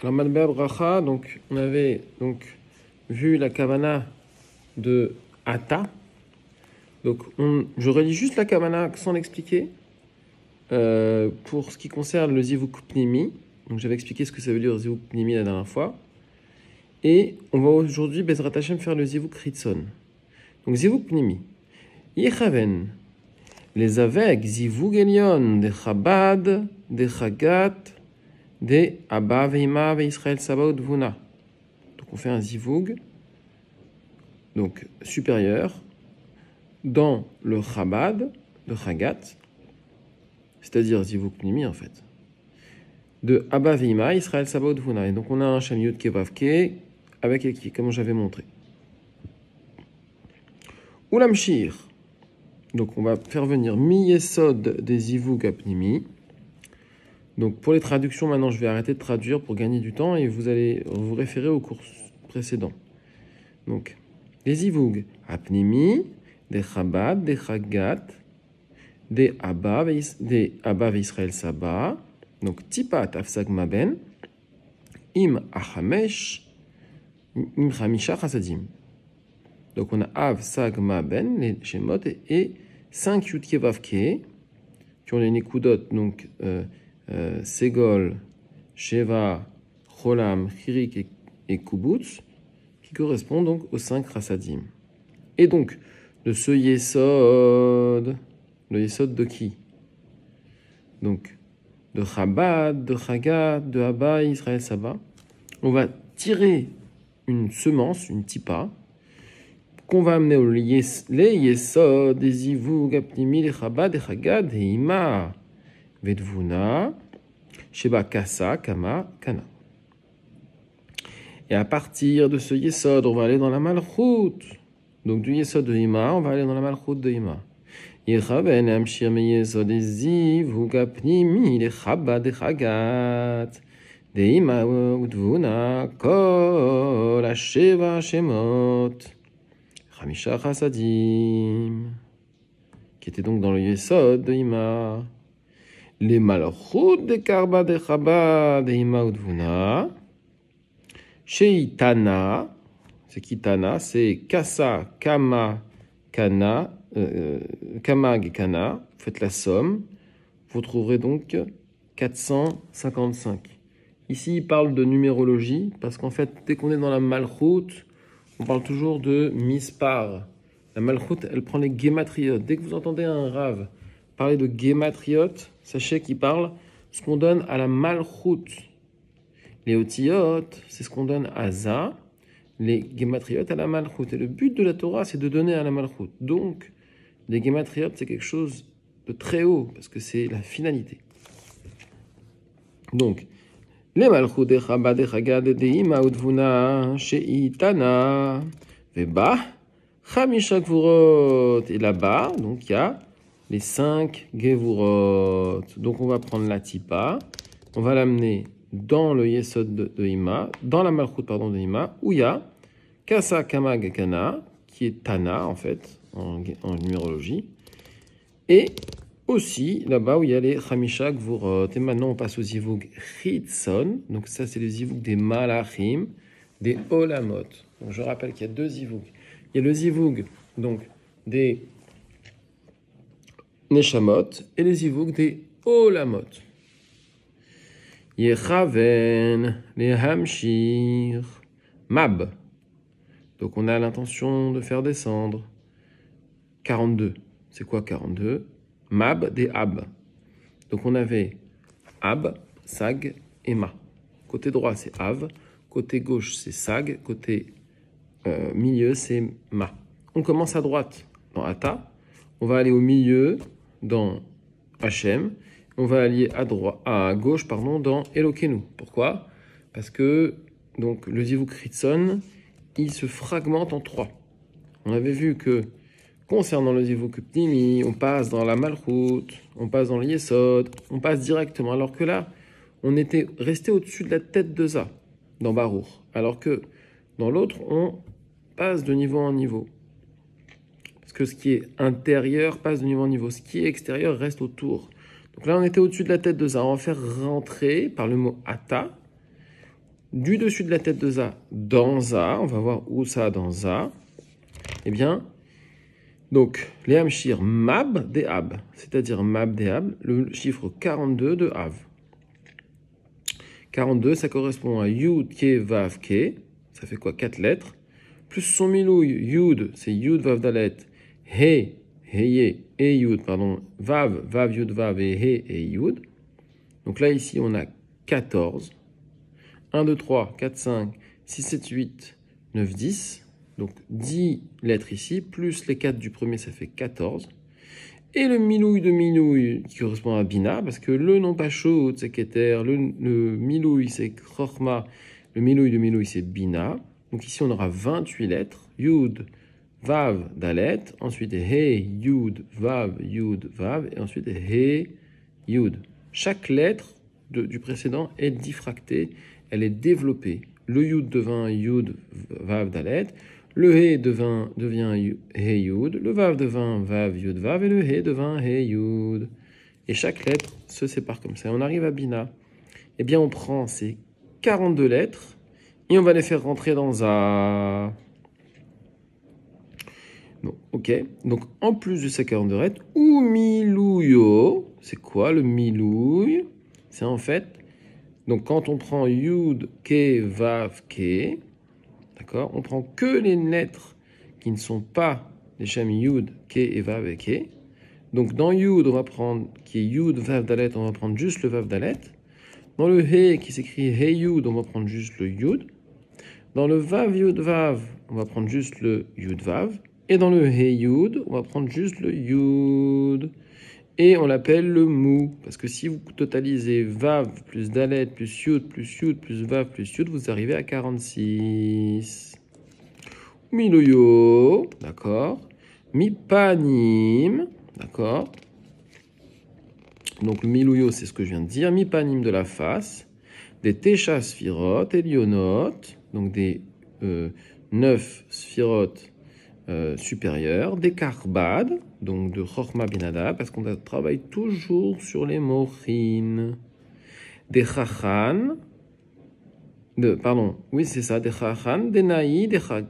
Alors, Matbea Bracha, donc, on avait donc, vu la kavana de Ata. Donc, je relis juste la kavana sans l'expliquer. Pour ce qui concerne le Zivuk Pnimi, donc j'avais expliqué ce que ça veut dire Zivuk Pnimi la dernière fois. Et on va aujourd'hui, Bezrat Hashem, faire le Zivuk Ritson. Donc, Zivuk Pnimi. Yechaven. Les avec Zivug Elion, de Chabad, de Chagat, de Abba Veima ve Israël Sabaoth Vuna. Donc on fait un Zivug, donc supérieur, dans le Chabad, de Chagat, c'est-à-dire Zivug Pnimi en fait, de Abba Veima, Israël Sabaoth Vuna. Et donc on a un Shamiut Kevavke avec Eki, comme j'avais montré. Oulam Shir. Donc on va faire venir Mi Yesod des Zivug Apnimi. Donc pour les traductions, maintenant je vais arrêter de traduire pour gagner du temps et vous allez vous référer au cours précédent. Donc des Zivug Apnimi, des Chabad, des Chagat, des Abba Israël Saba, donc Tipat Afsag Maben, Im Achamesh, Im Chamisha Chasadim. Donc on a Av Sag Maben, les Shemot, et 5 Yudke Vavke, qui ont les Nekudot, donc Segol, Sheva, Cholam, Chirik et Kubutz, qui correspondent donc aux 5 Rasadim. Et donc, de ce Yesod, le Yesod de qui? Donc, de Chabad, de Chagat, de Abba, Israël Saba, on va tirer une semence, une tipa, qu'on va amener au les Yesod, des Zivug, Apnimi, les Chabad, des Chagat, des Ima, Vedvuna, Sheba Kasa, Kama, Kana. Et à partir de ce Yesod, on va aller dans la Malchut. Donc du Yesod de Ima, on va aller dans la Malchut de Ima. Yechaven Amshir me Yesod des Zivug Apnimi, les Chabad, des Chagat, des Ima, Vedvuna, Kol, Sheva, Shemot, Chamisha Chasadim, qui était donc dans le Yesod de Ima. Les Malchut de Karba de Chabad de Ima Udvuna. Chez Tana, c'est qui Tana? C'est Kasa, Kama, Kana, Kamag, Kana. Faites la somme. Vous trouverez donc 455. Ici, il parle de numérologie, parce qu'en fait, dès qu'on est dans la Malchut, on parle toujours de Mispar. La Malchut, elle prend les Gématriotes. Dès que vous entendez un Rav parler de Gématriotes, sachez qu'il parle ce qu'on donne à la Malchut. Les Otiyot, c'est ce qu'on donne à Za, les Gématriotes à la Malchut. Et le but de la Torah, c'est de donner à la Malchut. Donc, les Gématriotes, c'est quelque chose de très haut, parce que c'est la finalité. Donc, les Malchut de Chabad, de Chagad, de Ima, Udvuna, Sheitana, Veba, Chamisha Gvurot. Et là-bas, donc, il y a les 5 Gevurot. Donc on va prendre la tipa, on va l'amener dans le Yesod de Ima, dans la Malchut de Ima, où il y a Kasa Kamag Kana, qui est Tana en fait, en numérologie, et aussi là-bas où il y a les Chamisha Gvurot. Et maintenant on passe au Zivug Ritson, donc ça c'est le Zivug des Malachim, des Olamot. Donc je rappelle qu'il y a 2 Zivug. Il y a le Zivug donc des Neshamot et les Zivug des Olamot. Yechaven, les Hamshir, Mab. Donc on a l'intention de faire descendre 42. C'est quoi 42? Mab des Ab. Donc on avait Ab, Sag et Ma. Côté droit c'est Av, côté gauche c'est Sag, côté milieu c'est Ma. On commence à droite dans Ata, on va aller au milieu dans Hachem, on va aller à gauche dans Elokenu. Pourquoi? Parce que donc, le Zivug Ritson, il se fragmente en 3. On avait vu que concernant le Zivug Pnimi, on passe dans la Malchut, on passe dans le Yesod, on passe directement. Alors que là, on était resté au-dessus de la tête de Za, dans Baruch. Alors que dans l'autre, on passe de niveau en niveau. Parce que ce qui est intérieur passe de niveau en niveau. Ce qui est extérieur reste autour. Donc là, on était au-dessus de la tête de Za. On va faire rentrer par le mot Ata du dessus de la tête de Za dans Za, on va voir où ça dans Za, eh bien, donc, les Hamshir Mab des Ab, c'est-à-dire Mab des Ab, le chiffre 42 de Av. 42, ça correspond à Yud, Ke, Vav, Ke, ça fait quoi? 4 lettres, plus son milouï, Yud, c'est Yud, Vav, Dalet, He, Heye, et Yud, pardon, Vav, Vav, Yud, Vav, et He, et Yud. Donc là, ici, on a 14. 1, 2, 3, 4, 5, 6, 7, 8, 9, 10. Donc 10 lettres ici, plus les 4 du premier, ça fait 14. Et le milouï de milouï qui correspond à Bina, parce que le non pachot, c'est Keter, le milouï, c'est Chorma, le milouï de milouï, c'est Bina. Donc ici, on aura 28 lettres. Yud, Vav, Dalet. Ensuite, He, Yud, Vav, Yud, Vav. Et ensuite, He, Yud. Chaque lettre du précédent est diffractée, elle est développée. Le Yud devint Yud, Vav, Dalet. Le He devient He Yud, le Vav devint Vav Yud Vav et le He devint He Yud. Et chaque lettre se sépare comme ça. On arrive à Bina. Eh bien, on prend ces 42 lettres et on va les faire rentrer dans Za. Donc, ok. Donc, en plus de ces 42 lettres, ou Milouyo, c'est quoi le Milouy? C'est en fait, donc quand on prend Yud, Ke, Vav, Ke, d'accord, on prend que les lettres qui ne sont pas les Shem Yud, Ke et Vav et Ke. Donc dans Yud, on va prendre, qui est Yud, Vav, Dalet, on va prendre juste le Vav, Dalet. Dans le He, qui s'écrit He Yud, on va prendre juste le Yud. Dans le Vav, Yud, Vav, on va prendre juste le Yud, Vav. Et dans le He Yud, on va prendre juste le Yud. Et on l'appelle le Mou, parce que si vous totalisez Vav plus Dalet plus Yud plus Vav plus Yud, vous arrivez à 46. Miloyo, d'accord. Mipanim, d'accord. Donc le Miloyo, c'est ce que je viens de dire. Mipanim de la face. Des Tesha Sphirot, Elionot, donc des 9 Sphirot supérieurs. Des Karbad, donc de Chorma Binada, parce qu'on travaille toujours sur les Mochin. Des Chachan, pardon, oui c'est ça, des Chachan, des Naï, des Chagat,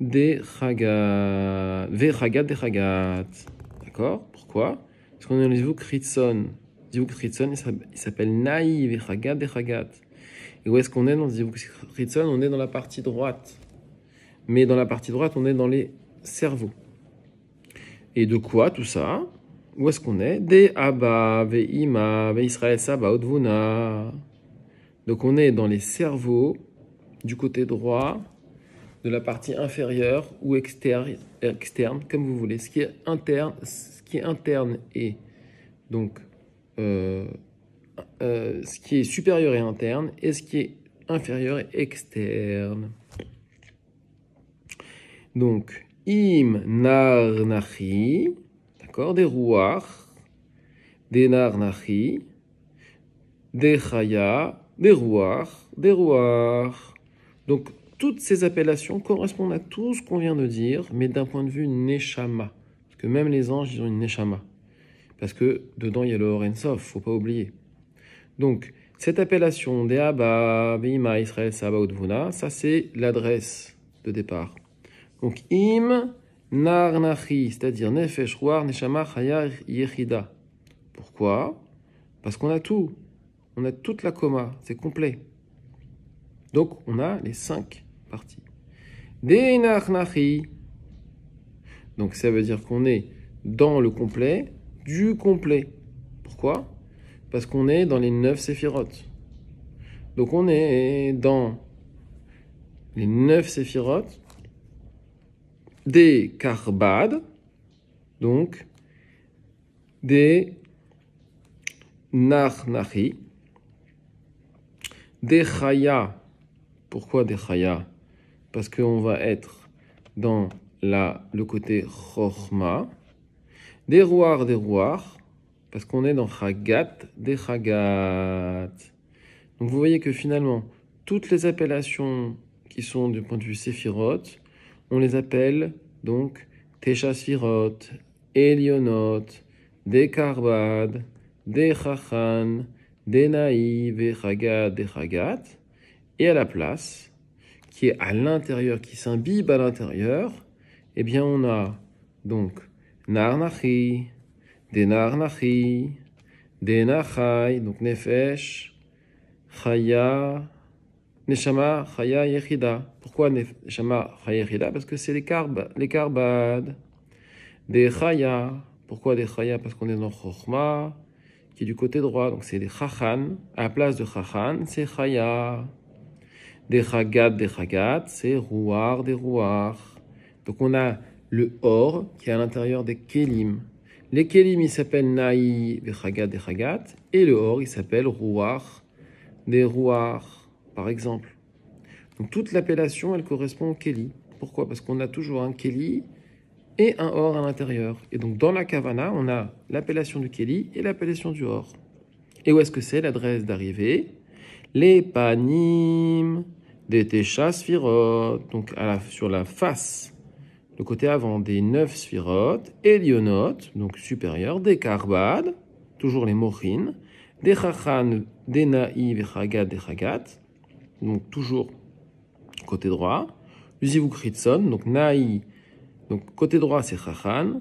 des Chagat, des Chagat, des Chagat. D'accord? Pourquoi? Parce qu'on est dans les Zivuk Ritson. Zivuk Ritson, il s'appelle Naï, des Chagat, des Chagat. Et où est-ce qu'on est dans Zivuk Ritson? On est dans la partie droite. Mais dans la partie droite, on est dans les cerveaux. Et de quoi tout ça? Où est-ce qu'on est? Des Abba, Ve'ima, Ve'Israël Saba, Odvuna. Donc on est dans les cerveaux du côté droit de la partie inférieure ou externe, comme vous voulez. Ce qui est interne est donc ce qui est supérieur est interne et ce qui est inférieur est externe. Donc im nar nachi, d'accord, des rouach, des nar nachi, des chaya, des rouach, des rouach. Donc toutes ces appellations correspondent à tout ce qu'on vient de dire, mais d'un point de vue neshama. Parce que même les anges, ils ont une neshama. Parce que dedans, il y a le Or En Sof, faut pas oublier. Donc, cette appellation des Abba, Bima, Israël, Saba, Udvuna, ça c'est l'adresse de départ. Donc, Im, Nar, Nachi, c'est-à-dire Nefesh, Ruar, Neshama, Chaya, Yechida. Pourquoi? Parce qu'on a tout. On a toute la coma, c'est complet. Donc, on a les 5 parties. Denar, Nachi. Donc, ça veut dire qu'on est dans le complet du complet. Pourquoi? Parce qu'on est dans les 9 séphirotes. Donc on est dans les 9 séphirotes des Karbad, donc des Nar-Nachi, des Chaya. Pourquoi des Chaya? Parce qu'on va être dans le côté Chorma, des Rouar, parce qu'on est dans Chagat, des Chagat. Donc vous voyez que finalement, toutes les appellations qui sont du point de vue Séphirot, on les appelle donc Tesha Sphirot, Elionot, des Karbad, des Chachan, Denaï, Vechagat, Dechagat. Et à la place, qui est à l'intérieur, qui s'imbibe à l'intérieur, eh bien on a donc Narnachi, Denarnachi, Denachai, donc Nefesh, Chaya, Neshama, Chaya, Yechida. Pourquoi Neshama, Chaya, Yechida? Parce que c'est les carbades. Des Chaya. Pourquoi des Chaya? Parce qu'on est dans Chochma, qui est du côté droit. Donc c'est des Chachan. À la place de Chachan, c'est Chaya. Des Chagat, c'est Rouar, des Rouar. Donc on a le Or qui est à l'intérieur des Kélim. Les Kélim, ils s'appellent Naï, des Chagat. Et le Or, il s'appelle Rouar, des Rouar, par exemple. Donc toute l'appellation, elle correspond au Kéli. Pourquoi? Parce qu'on a toujours un Kéli et un Or à l'intérieur. Et donc dans la Kavana, on a l'appellation du Kéli et l'appellation du Or. Et où est-ce que c'est l'adresse d'arrivée? Les Panim des Tesha Sphirot. Donc sur la face, le côté avant des 9 Sphirot, Elionot, donc supérieur, des Karbad, toujours les Mochin, des Chachan, des Naï, des Chagat, des Chagat, donc toujours côté droit, le Zivuk Ritson, donc Naï, donc côté droit c'est Chachan,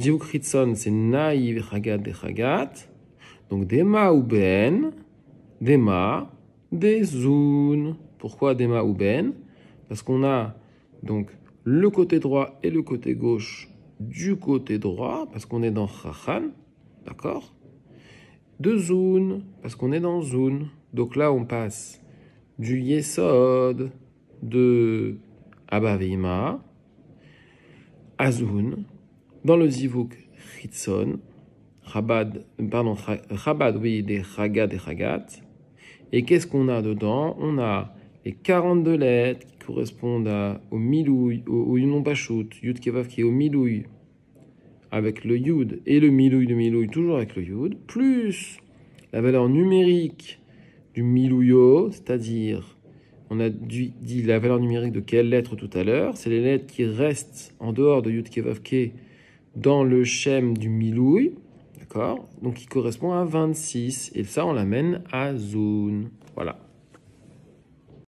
Zivuk Ritson c'est Naï, des Chagat, des Chagat, donc Dema ou Ben, Dema, des Zoun. Pourquoi Dema ou Ben? Parce qu'on a donc le côté droit et le côté gauche du côté droit, parce qu'on est dans Chachan, d'accord? De Zoun, parce qu'on est dans Zoun. Donc là, on passe du Yesod de Abba Veima à Zoun, dans le Zivuk Ritson, Chabad, oui, des Chagat. Et qu'est-ce qu'on a dedans? On a les 42 lettres qui correspondent au Milouï, au non Pachout, Yud Kevav qui est au Milouï, avec le Yud, et le Milouï de Milouï, toujours avec le Yud, plus la valeur numérique du Milouïo, c'est-à-dire, on a dit la valeur numérique de quelle lettre tout à l'heure? C'est les lettres qui restent en dehors de Yud Kevav dans le Shem du Milouï, d'accord? Donc, qui correspond à 26. Et ça, on l'amène à Zoun. Voilà.